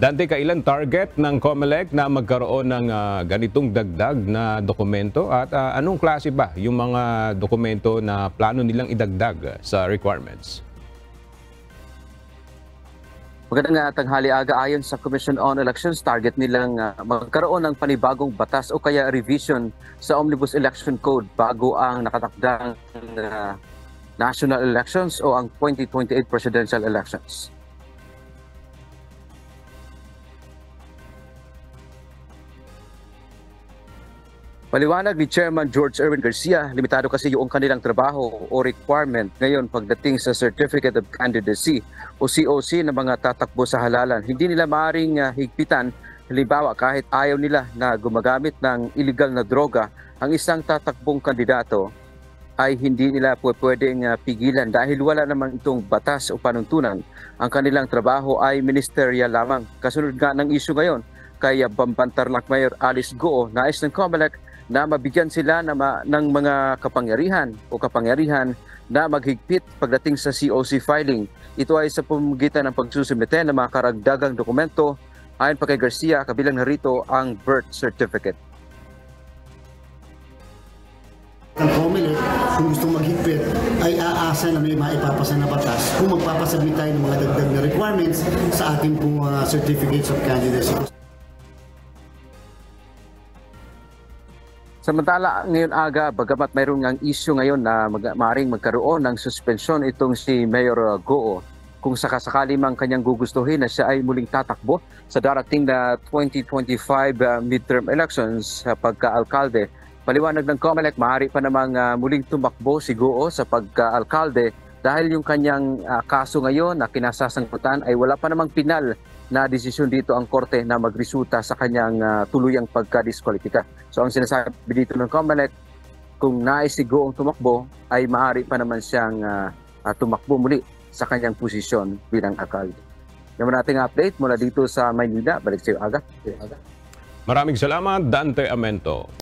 Dante, kailan target ng COMELEC na magkaroon ng ganitong dagdag na dokumento at anong klase ba yung mga dokumento na plano nilang idagdag sa requirements? Magandang tanghali aga. Ayon sa Commission on Elections, target nilang magkaroon ng panibagong batas o kaya revision sa Omnibus Election Code bago ang nakatakdang national elections o ang 2028 presidential elections. Paliwanag ni Chairman George Erwin Garcia, limitado kasi yung kanilang trabaho o requirement ngayon pagdating sa Certificate of Candidacy o COC na mga tatakbo sa halalan. Hindi nila maaaring higpitan, halimbawa kahit ayaw nila na gumagamit ng illegal na droga, ang isang tatakbong kandidato ay hindi nila pwedeng pigilan dahil wala naman itong batas o panuntunan. Ang kanilang trabaho ay ministerial lamang. Kasunod nga ng issue ngayon, kay Bambantarlac Mayor Alice Goo, nais ng COMELEC na mabigyan sila ng mga kapangyarihan na maghigpit pagdating sa COC filing. Ito ay sa pamamagitan ng pagsusumite ng mga karagdagang dokumento. Ayon pa kay Garcia, kabilang narito ang birth certificate. Ang COMELEC, kung gusto maghigpit, ay aasa na may maipapasa na batas kung magpapasabit tayo ng mga dagdag na requirements sa ating pong certificates of candidacy. Samantala, ngayon aga, bagamat mayroon ngang issue ngayon na maaaring magkaroon ng suspension itong si Mayor Goo, kung sakasakali mang kanyang gugustuhin na siya ay muling tatakbo sa darating na 2025 midterm elections sa pagka-alkalde. Paliwanag ng COMELEC, maaari pa namang muling tumakbo si Goo sa pagka-alkalde dahil yung kanyang kaso ngayon na kinasasangkutan ay wala pa namang pinal na desisyon dito ang korte na magresulta sa kanyang tuluyang pagka-diskwalipika. So ang sinasabi dito ng COMELEC, kung nais si Goong tumakbo, ay maaari pa naman siyang tumakbo muli sa kanyang posisyon bilang alkalde. Naman nating update mula dito sa Maynila. Balik sa iyo, Aga. Maraming salamat, Dante Amento.